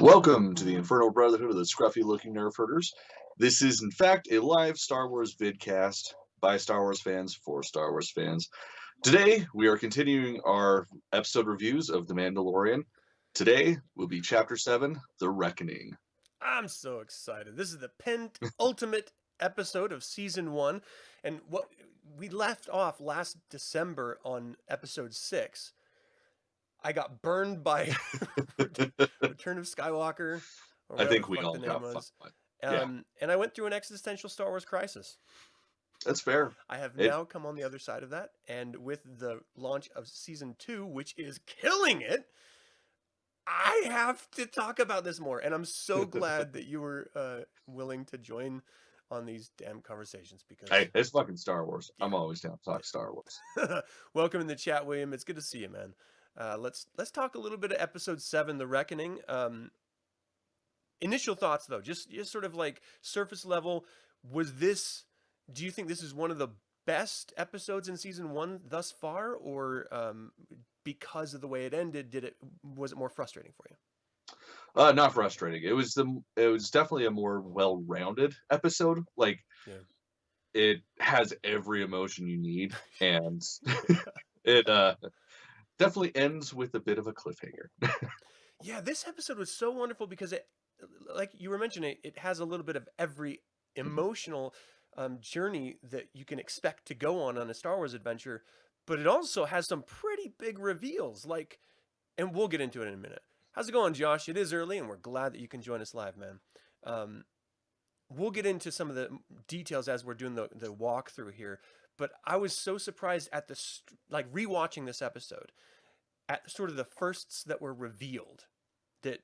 Welcome to the Infernal Brotherhood of the Scruffy Looking Nerf Herders. This is, in fact, a live Star Wars vidcast by Star Wars fans for Star Wars fans. Today, we are continuing our episode reviews of The Mandalorian. Today will be Chapter 7, The Reckoning. I'm so excited. This is the penultimate episode of Season 1. And what we left off last December on Episode 6. I got burned by Return of Skywalker, or I whatever think the we fuck all the name got was. fun. Yeah, And I went through an existential Star Wars crisis. that's fair. I have now come on the other side of that. And with the launch of Season 2, which is killing it, I have to talk about this more, and I'm so glad that you were willing to join on these damn conversations because, Hey, it's fucking Star Wars. yeah. I'm always down to talk Star Wars. Welcome in the chat, William. It's good to see you, man. Let's talk a little bit of Episode 7, The Reckoning. Initial thoughts, though, just sort of like surface level. Do you think this is one of the best episodes in Season 1 thus far, or because of the way it ended, was it more frustrating for you? Not frustrating. It was definitely a more well-rounded episode. Like, Yeah. it has every emotion you need, and it definitely ends with a bit of a cliffhanger. Yeah, this episode was so wonderful because it, like you were mentioning, it has a little bit of every emotional journey that you can expect to go on a Star Wars adventure, but it also has some pretty big reveals. And we'll get into it in a minute. How's it going, Josh? It is early, and we're glad that you can join us live, man. We'll get into some of the details as we're doing the walkthrough here, but I was so surprised at rewatching this episode at sort of the firsts that were revealed that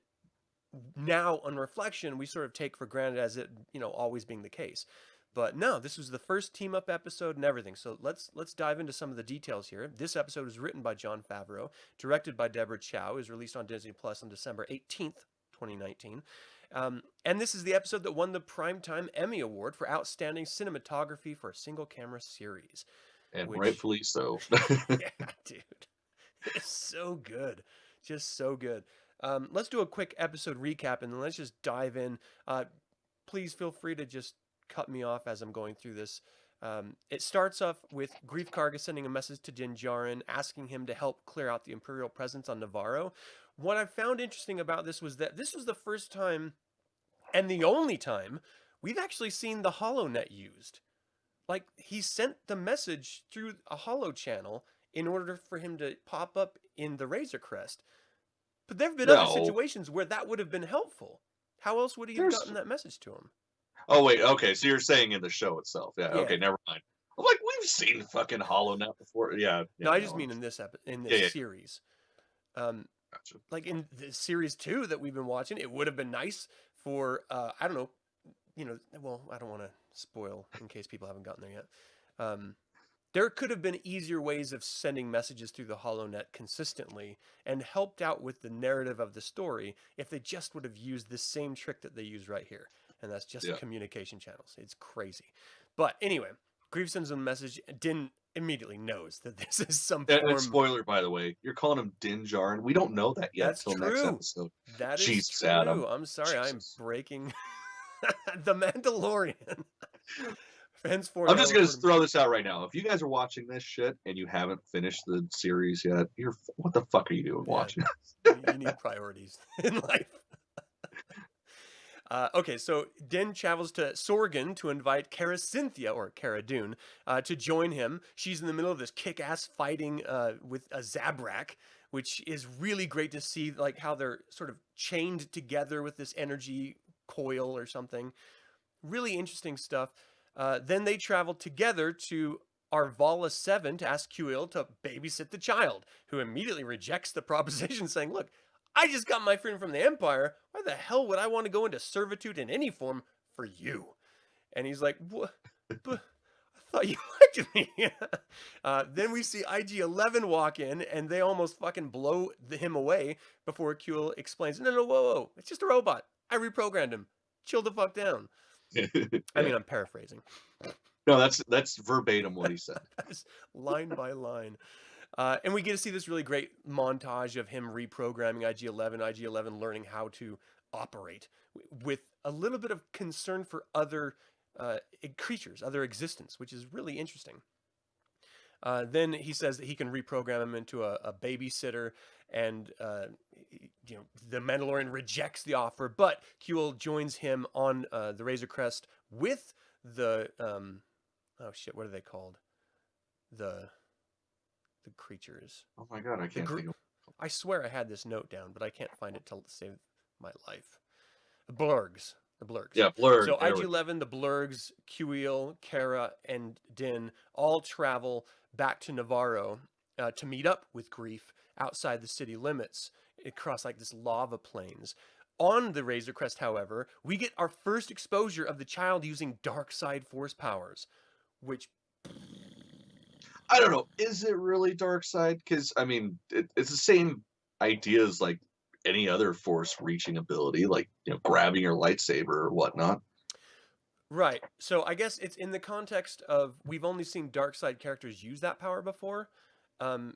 now on reflection we sort of take for granted as it always being the case. But no, this was the first team up episode and everything. So let's dive into some of the details here. This episode was written by Jon Favreau, directed by Deborah Chow. It was released on Disney Plus on December 18th, 2019. And this is the episode that won the Primetime Emmy Award for Outstanding Cinematography for a Single Camera Series. And rightfully so. Yeah, dude. It's so good. Just so good. Let's do a quick episode recap and then let's just dive in. Please feel free to just cut me off as I'm going through this. It starts off with Grief Karga sending a message to Din Djarin asking him to help clear out the Imperial presence on Navarro. What I found interesting about this was that this was the first time and the only time we've actually seen the HoloNet used. Like, he sent the message through a holo channel in order for him to pop up in the Razor Crest. But there have been other situations where that would have been helpful. How else would he have gotten that message to him? Oh, wait, okay, so you're saying in the show itself. Yeah, okay, never mind. I'm like, we've seen fucking HoloNet before. Yeah. No, I just mean in this series. Gotcha. Like in the series 2 that we've been watching, it would have been nice for, I don't know, well, I don't want to spoil in case people haven't gotten there yet. There could have been easier ways of sending messages through the HoloNet consistently and helped out with the narrative of the story if they just would have used the same trick that they use right here. And that's just communication channels. It's crazy. But anyway, Grief sends him a message. Din immediately knows that this is some form... And spoiler, by the way, you're calling him Din Djarin. We don't know that yet until next episode. That is true. Adam. I'm sorry. Jesus. I'm breaking The Mandalorian. I'm just going to throw this out right now. If you guys are watching this shit and you haven't finished the series yet, what the fuck are you doing watching? You need priorities in life. Okay, so Din travels to Sorgan to invite Cara Cynthia, or Cara Dune, to join him. She's in the middle of this kick-ass fighting with a Zabrak, which is really great to see, like how they're sort of chained together with this energy coil or something. Really interesting stuff. Then they travel together to Arvala 7 to ask Kuiil to babysit the child, who immediately rejects the proposition, saying, look, I just got my freedom from the Empire. Why the hell would I want to go into servitude in any form for you? And he's like, what? But I thought you liked me. Then we see IG-11 walk in, and they almost fucking blow him away before Kuiil explains, no, whoa, it's just a robot. I reprogrammed him. Chill the fuck down. I mean, I'm paraphrasing. No, that's verbatim what he said. That's line by line. And we get to see this really great montage of him reprogramming IG-11, IG-11 learning how to operate with a little bit of concern for other creatures, other existence, which is really interesting. Then he says that he can reprogram him into a babysitter, and the Mandalorian rejects the offer, but Kuel joins him on the Razor Crest with the oh shit, what are they called? The creatures. Oh my god, I can't think of. I swear I had this note down, but I can't find it to save my life. The Blurgs. The Blurgs. Yeah, Blurg. So IG-11, the Blurgs, Kuel, Kara, and Din all travel back to Navarro to meet up with Greef outside the city limits across like this lava plains. On the Razor Crest, however, we get our first exposure of the child using dark side force powers, which I don't know. Is it really dark side? Because I mean, it's the same idea as like any other force reaching ability, like grabbing your lightsaber or whatnot. Right. So I guess it's in the context of we've only seen dark side characters use that power before,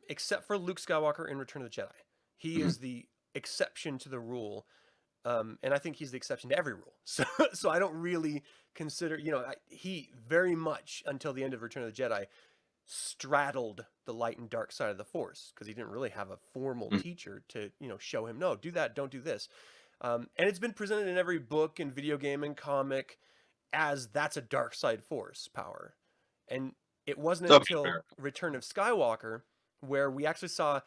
except for Luke Skywalker in Return of the Jedi. He is the exception to the rule, and I think he's the exception to every rule. So I don't really consider, he very much until the end of Return of the Jedi straddled the light and dark side of the Force because he didn't really have a formal teacher to show him, no, do that, don't do this. And it's been presented in every book and video game and comic as that's a dark side force power. And it wasn't until Return of Skywalker where we actually saw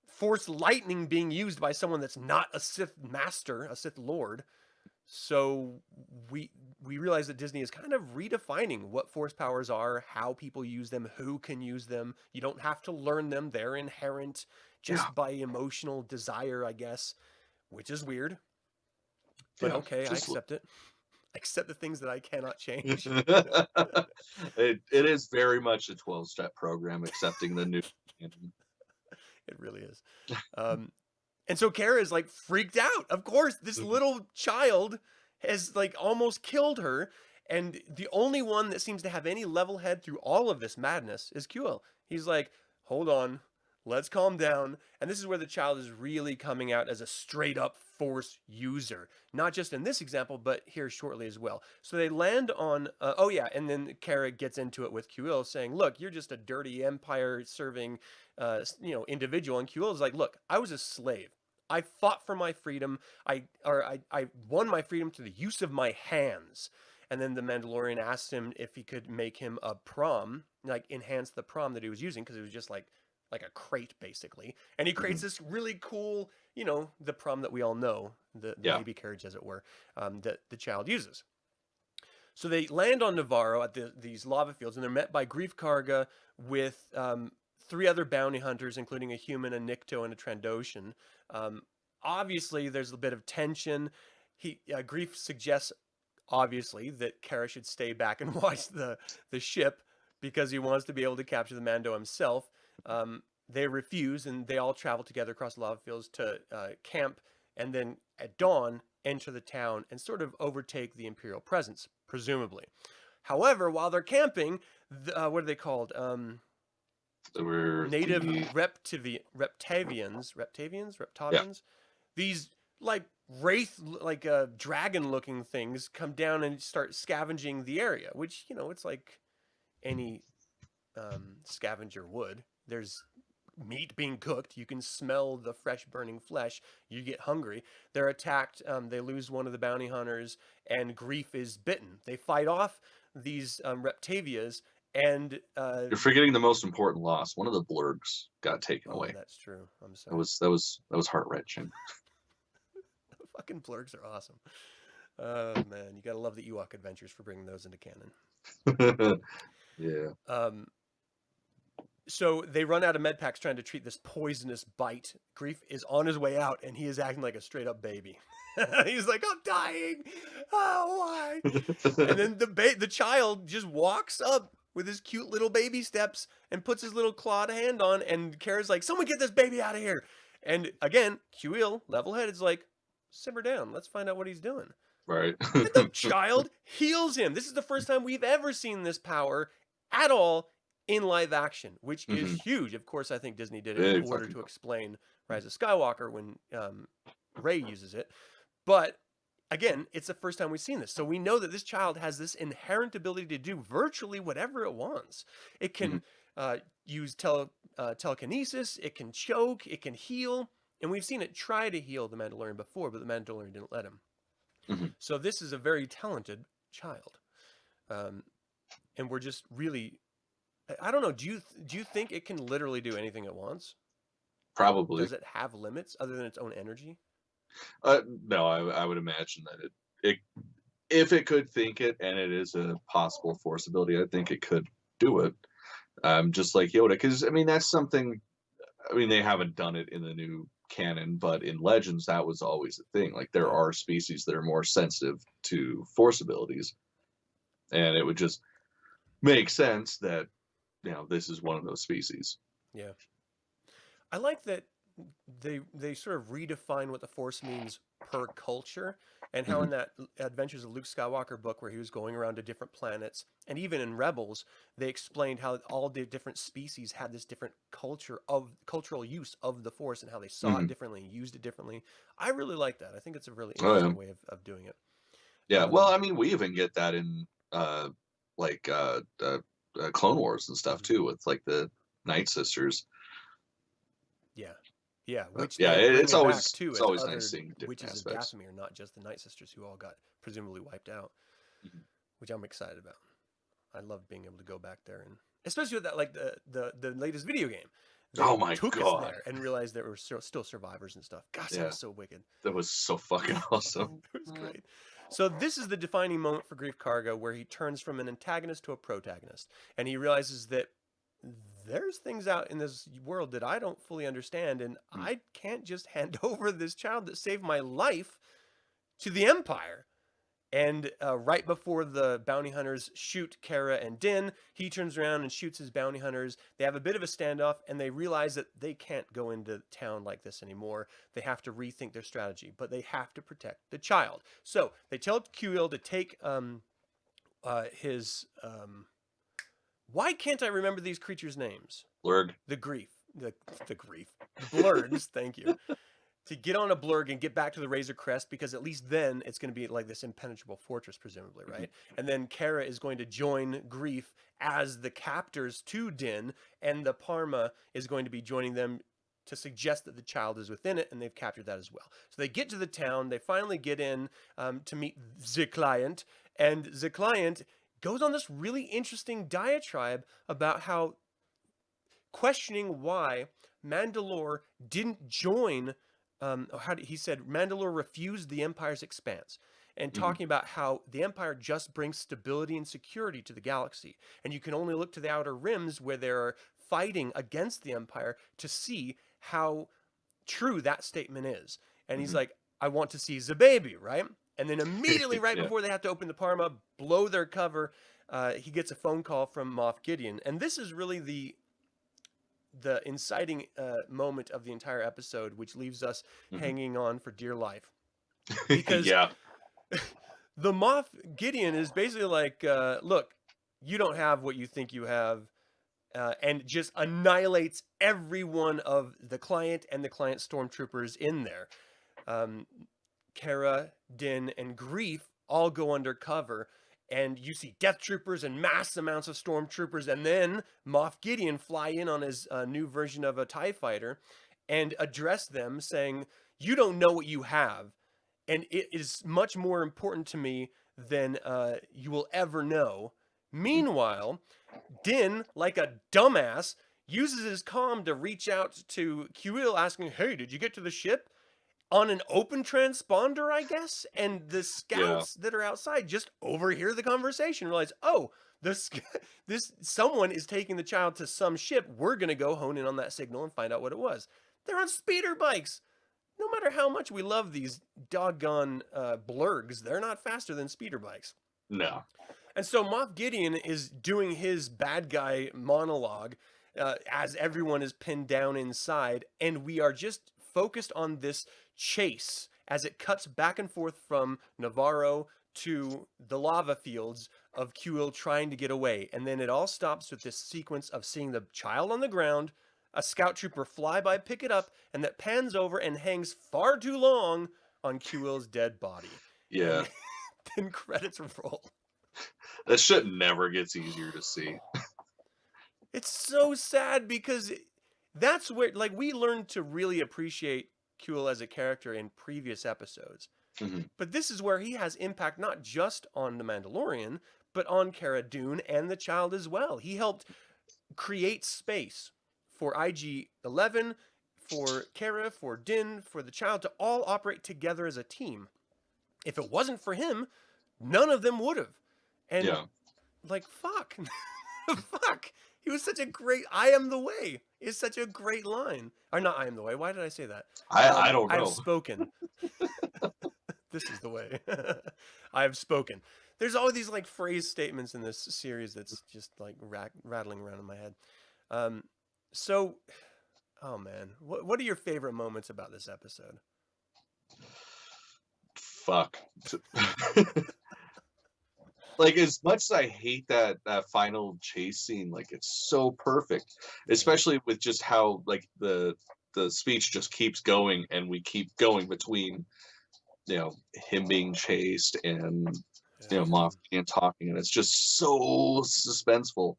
force lightning being used by someone that's not a Sith master, a Sith lord. So we realize that Disney is kind of redefining what force powers are, how people use them, who can use them. You don't have to learn them. They're inherent just by emotional desire, I guess, which is weird. But okay, I accept it. Accept the things that I cannot change. It is very much a 12-step program, accepting the new. It really is. And so Kara is like freaked out. Of course, this little child has like almost killed her. And the only one that seems to have any level head through all of this madness is Kuel. He's like, hold on, let's calm down. And this is where the child is really coming out as a straight up force user. Not just in this example, but here shortly as well. So they land on, and then Kara gets into it with Kuel saying, look, you're just a dirty empire serving, individual. And Kuel is like, look, I was a slave. I fought for my freedom. I won my freedom through the use of my hands. And then the Mandalorian asked him if he could make him a prom, like enhance the prom that he was using, because it was just like a crate basically. And he creates this really cool, the prom that we all know, the baby carriage as it were, that the child uses. So they land on Navarro at these lava fields, and they're met by Greef Karga with 3 other bounty hunters, including a human, a Nikto, and a Trandoshan. Obviously, there's a bit of tension. Greef suggests, obviously, that Kara should stay back and watch the ship because he wants to be able to capture the Mando himself. They refuse, and they all travel together across the lava fields to camp, and then at dawn, enter the town and sort of overtake the Imperial presence, presumably. However, while they're camping, what are they called? Native Reptavians. Yeah. These like wraith, like dragon-looking things come down and start scavenging the area, which it's like any scavenger would. There's meat being cooked. You can smell the fresh burning flesh. You get hungry. They're attacked. They lose one of the bounty hunters, and Greef is bitten. They fight off these Reptavias. And you're forgetting the most important loss. One of the Blurgs got taken away. That's true. I'm sorry. That was heart-wrenching. Fucking Blurgs are awesome. Oh man, you gotta love the Ewok adventures for bringing those into canon. Yeah. So they run out of med packs trying to treat this poisonous bite. Greef is on his way out, and he is acting like a straight-up baby. He's like, I'm dying. Oh, why? And then the child just walks up with his cute little baby steps and puts his little clawed hand on, and Kara's like, someone get this baby out of here. And again, Kuel, level-headed, is like, simmer down. Let's find out what he's doing. Right. And the child heals him. This is the first time we've ever seen this power at all in live action, which is huge. Of course, I think Disney did it in order to explain Rise of Skywalker when Rey uses it. But again, it's the first time we've seen this. So we know that this child has this inherent ability to do virtually whatever it wants. It Mhm. can use telekinesis, it can choke, it can heal. And we've seen it try to heal the Mandalorian before, but the Mandalorian didn't let him. Mhm. So this is a very talented child. Um, and we're just really, I don't know. Do you think it can literally do anything it wants? Like, Probably. does it have limits other than its own energy? No, I would imagine that it if it could think it and it is a possible force ability, I think it could do it. Just like Yoda, because I mean that's something. I mean they haven't done it in the new canon, but in Legends that was always a thing. Like there Yeah, are species that are more sensitive to force abilities, and it would just make sense that this is one of those species. yeah. I like that they sort of redefine what the Force means per culture, and how in Hmm. that Adventures of Luke Skywalker book where he was going around to different planets, and even in Rebels, they explained how all the different species had this different cultural use of the Force and how they saw it Hmm. differently and used it differently. I really like that. I think it's a really Oh yeah, interesting way of doing it. yeah. Well, Um, I mean we even get that in like Clone Wars and stuff mhm. too, with like the Night Sisters. Yeah. Yeah, But which yeah, they are bringing back too it's as always nice other seeing different witches of aspects. Dathomir, not just the Night Sisters who all got presumably wiped out, Mhm. which I'm excited about. I love being able to go back there, and especially with that, like the latest video game. They Oh my took us god. there and realized there were still survivors and stuff. Gosh, that Yeah, was so wicked. that was so fucking awesome. It was great. So this is the defining moment for Grief Karga, where he turns from an antagonist to a protagonist, and he realizes that there's things out in this world that I don't fully understand, and Mm. I can't just hand over this child that saved my life to the Empire. And right before the bounty hunters shoot Kara and Din, he turns around and shoots his bounty hunters. They have a bit of a standoff, and they realize that they can't go into town like this anymore. They have to rethink their strategy, but they have to protect the child. So they tell Kuil to take his. Why can't I remember these creatures' names? Blurg. The grief, the grief, the blurgs. Thank you. To get on a blurg and get back to the Razor Crest, because at least then it's going to be like this impenetrable fortress, presumably, Mhm. right? And then Kara is going to join Grief as the captors to Din, and the Parma is going to be joining them to suggest that the child is within it, and they've captured that as well. So they get to the town, they finally get in to meet the client, and the client goes on this really interesting diatribe about how questioning why Mandalore didn't join. He said Mandalore refused the Empire's expanse, and Mhm. talking about how the Empire just brings stability and security to the galaxy, and you can only look to the outer rims where they're fighting against the Empire to see how true that statement is. And he's Mhm. like, I want to see the baby, right? And then immediately, right Yeah. before they have to open the Parma, blow their cover, he gets a phone call from Moff Gideon, and this is really the inciting moment of the entire episode, which leaves us Mhm. hanging on for dear life. Because Yeah. the Moff Gideon is basically like, look, you don't have what you think you have, and just annihilates every one of the client and the client stormtroopers in there. Um, Kara, Din, and Grief all go undercover, and you see Death Troopers and mass amounts of Stormtroopers, and then Moff Gideon fly in on his new version of a TIE fighter and address them, saying, "You don't know what you have, and it is much more important to me than you will ever know." Mhm. Meanwhile, Din, like a dumbass, uses his comm to reach out to Kuil asking, "Hey, did you get to the ship?" On an open transponder, I guess, and the Yeah. scouts that are outside just overhear the conversation, realize, oh, this this someone is taking the child to some ship. We're gonna go hone in on that signal and find out what it was. They're on speeder bikes. No matter how much we love these doggone blurgs, they're not faster than speeder bikes. No. And so Moff Gideon is doing his bad guy monologue as everyone is pinned down inside, and we are just focused on this chase as it cuts back and forth from Navarro to the lava fields of Kuil trying to get away. And then it all stops with this sequence of seeing the child on the ground, a scout trooper fly by, pick it up, and that pans over and hangs far too long on Kuil's dead body. Yeah. and then credits roll. That shit never gets easier to see. It's so sad because that's where, like, we learned to really appreciate Kuel as a character in previous episodes. Hmm. But this is where he has impact not just on the Mandalorian, but on Cara Dune and the child as well. He helped create space for IG-11, for Cara, for Din, for the child to all operate together as a team. If it wasn't for him, none of them would have. And Yeah. like, fuck. Fuck. He was such a great "I am the way" is such a great line. Or not "I am the way." Why did I say that? I don't I have know. spoken. This is the way. I have spoken. There's all these like phrase statements in this series that's just like rattling around in my head. Um, so, oh man, what are your favorite moments about this episode? Fuck. Like, as much as I hate that final chase scene, like, it's so perfect, especially with just how like the speech just keeps going, and we keep going between, you know, him being chased and, you know, Moff Gideon talking, and it's just so suspenseful.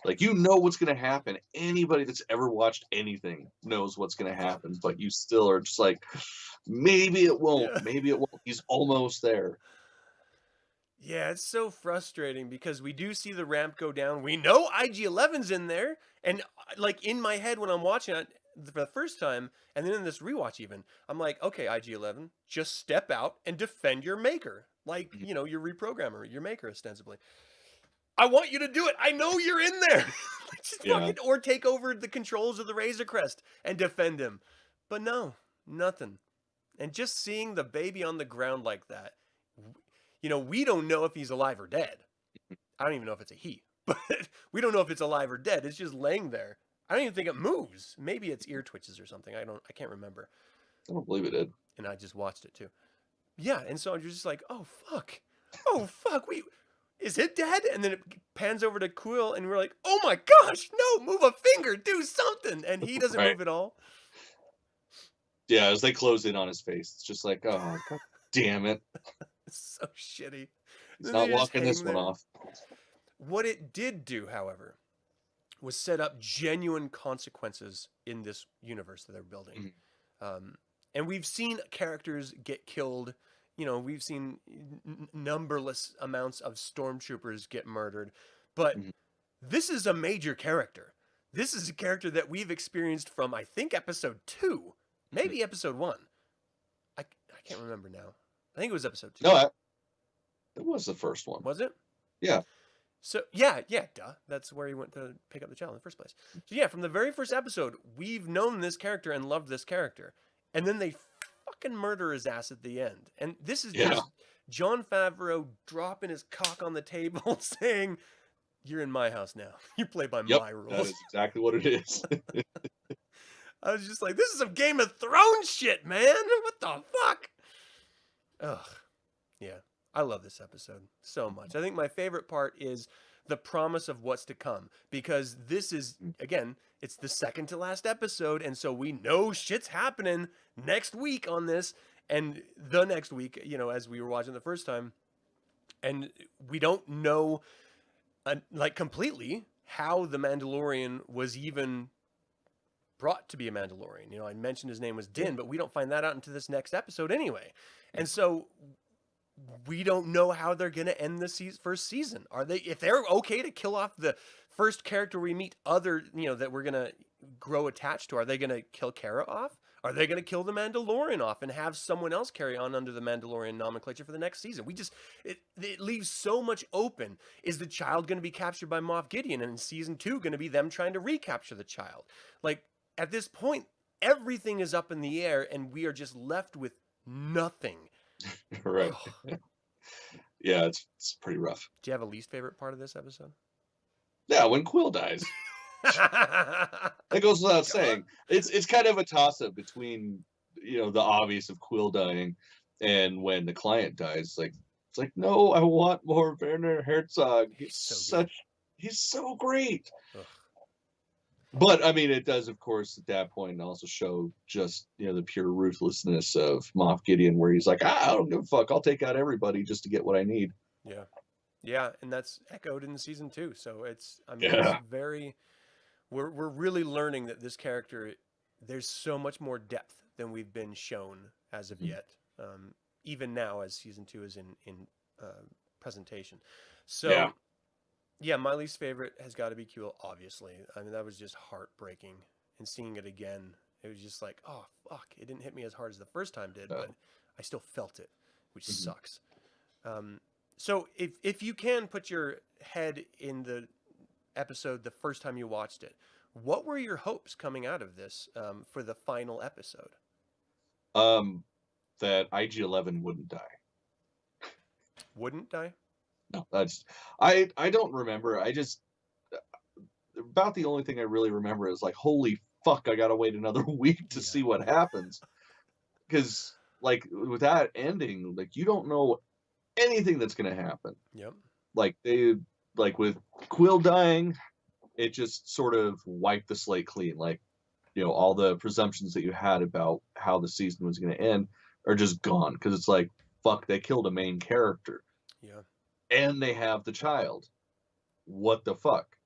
Like, you know what's gonna happen. Anybody that's ever watched anything knows what's gonna happen, but you still are just like, maybe it won't. Yeah. Maybe it won't. He's almost there. Yeah, it's so frustrating because we do see the ramp go down. We know IG-11's in there, and like in my head when I'm watching it for the first time, and then in this rewatch even, I'm like, okay, IG-11, just step out and defend your maker, like Mhm. you know your reprogrammer, your maker ostensibly. I want you to do it. I know you're in there. Just Yeah. fucking or take over the controls of the Razor Crest and defend him. But no, nothing. And just seeing the baby on the ground like that, you know, we don't know if he's alive or dead. I don't even know if it's a he, but we don't know if it's alive or dead. It's just laying there. I don't even think it moves. Maybe it's ear twitches or something. I can't remember. I don't believe it did. And I just watched it too. Yeah, and so you're just like, oh fuck. Oh fuck. Is it dead? And then it pans over to Quill and we're like, oh my gosh, no, move a finger, do something. And he doesn't Right. move at all. Yeah, as they close in on his face, it's just like, oh, God damn it. It's so shitty. He's Then not they just walking this hang one there. off. What it did do, however, was set up genuine consequences in this universe that they're building. And we've seen characters get killed. You know, we've seen numberless amounts of stormtroopers get murdered. But Mhm. this is a major character. This is a character that we've experienced from, I think, episode 2, maybe episode 1. I can't remember now. I think it was episode 2. No, it was the first one. Was it? Yeah. So, yeah, duh. That's where he went to pick up the child in the first place. So, yeah, from the very first episode, we've known this character and loved this character. And then they fucking murder his ass at the end. And this is Yeah. just Jon Favreau dropping his cock on the table saying, you're in my house now. You play by Yep, my that rules. is exactly what it is. I was just like, this is some Game of Thrones shit, man. What the fuck? Ugh. Yeah. I love this episode so much. I think my favorite part is the promise of what's to come, because this is, again, it's the second to last episode, and so we know shit's happening next week on this, and the next week, you know, as we were watching the first time, and we don't know, like, completely how the Mandalorian was even brought to be a Mandalorian. You know, I mentioned his name was Din, but we don't find that out until this next episode anyway. And so we don't know how they're going to end the first season. Are they, if they're okay to kill off the first character we meet other, you know, that we're going to grow attached to, are they going to kill Cara off? Are they going to kill the Mandalorian off and have someone else carry on under the Mandalorian nomenclature for the next season? It leaves so much open. Is the child going to be captured by Moff Gideon? And in season 2 going to be them trying to recapture the child? Like, at this point, everything is up in the air and we are just left with nothing. Right. Ugh. Yeah, it's pretty rough. Do you have a least favorite part of this episode? Yeah, when Quill dies. That goes without saying. It's kind of a toss-up between, you know, the obvious of Quill dying and when the client dies. Like, it's like, no, I want more Werner Herzog. He's so great. Ugh. But I mean, it does, of course, at that point also show just, the pure ruthlessness of Moff Gideon, where he's like, I don't give a fuck. I'll take out everybody just to get what I need. Yeah. Yeah, and that's echoed in season 2. So it's Yeah. very we're really learning that this character, there's so much more depth than we've been shown as of yet. Even now as season 2 is in presentation. So yeah, my least favorite has got to be Kuel, obviously. I mean, that was just heartbreaking. And seeing it again, it was just like, oh, fuck. It didn't hit me as hard as the first time did, but I still felt it, which sucks. So if you can put your head in the episode the first time you watched it, what were your hopes coming out of this for the final episode? That IG-11 wouldn't die. Wouldn't die? No, that's I don't remember. I just about the only thing I really remember is like, holy fuck, I gotta wait another week to see what happens. Because like with that ending, like you don't know anything that's gonna happen. Yep. Like with Quill dying, it just sort of wiped the slate clean. Like, all the presumptions that you had about how the season was gonna end are just gone. Because it's like, fuck, they killed a main character. Yeah. And they have the child. What the fuck?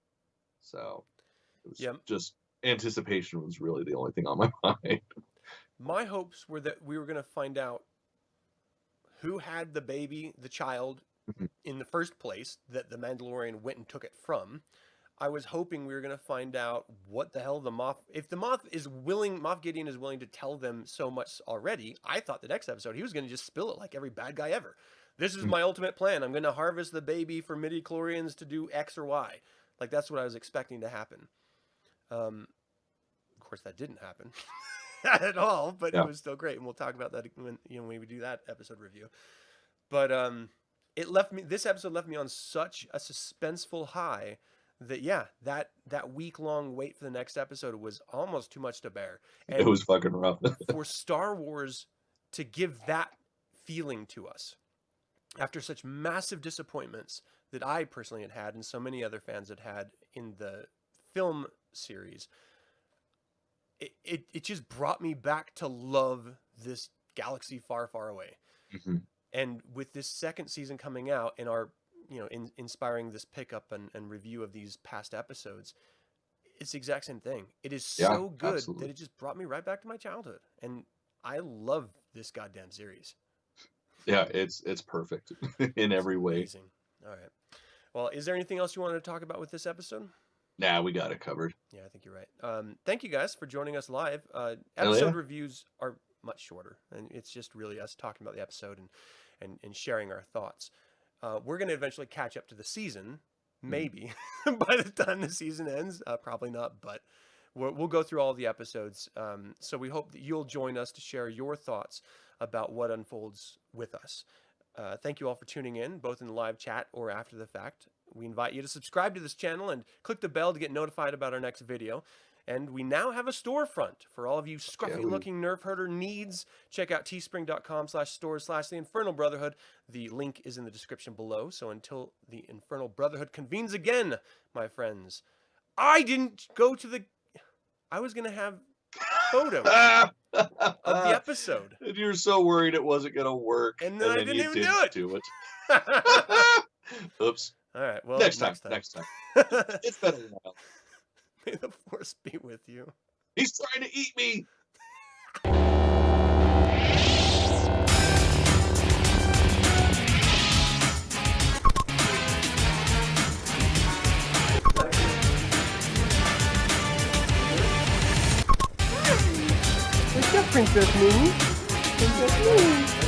So it was just anticipation was really the only thing on my mind. My hopes were that we were going to find out who had the baby, the child, in the first place, that the Mandalorian went and took it from. I was hoping we were going to find out what the hell the Moff... If the Moff Gideon is willing to tell them so much already, I thought the next episode he was going to just spill it like every bad guy ever. This is my ultimate plan. I'm going to harvest the baby for midi-chlorians to do X or Y. Like, that's what I was expecting to happen. Of course, that didn't happen at all, but it was still great. And we'll talk about that when we do that episode review. But this episode left me on such a suspenseful high that, that week-long wait for the next episode was almost too much to bear. And it was fucking rough. For Star Wars to give that feeling to us, after such massive disappointments that I personally had and so many other fans had in the film series, it just brought me back to love this galaxy far, far away. And with this second season coming out and our, inspiring this pickup and review of these past episodes, it's the exact same thing. It is so good that it just brought me right back to my childhood. And I love this goddamn series. Yeah, it's perfect in every way. Amazing. All right. Well, is there anything else you wanted to talk about with this episode? Nah, we got it covered. Yeah, I think you're right. Thank you guys for joining us live. Episode reviews are much shorter, and it's just really us talking about the episode and sharing our thoughts. We're going to eventually catch up to the season, maybe, by the time the season ends. Probably not, but we'll go through all the episodes. So we hope that you'll join us to share your thoughts about what unfolds with us. Thank you all for tuning in, both in the live chat or after the fact. We invite you to subscribe to this channel and click the bell to get notified about our next video. And we now have a storefront for all of you scruffy looking Nerf Herder needs. Check out teespring.com/stores/the Infernal Brotherhood. The link is in the description below. So until the Infernal Brotherhood convenes again, my friends, I didn't go to the... I was going to have photos of the episode. And you're so worried it wasn't going to work. And then I didn't even do it. Oops. All right. Well, next time. It's been a while. May the force be with you. He's trying to eat me. What's up, Princess Mimi? Princess Mimi.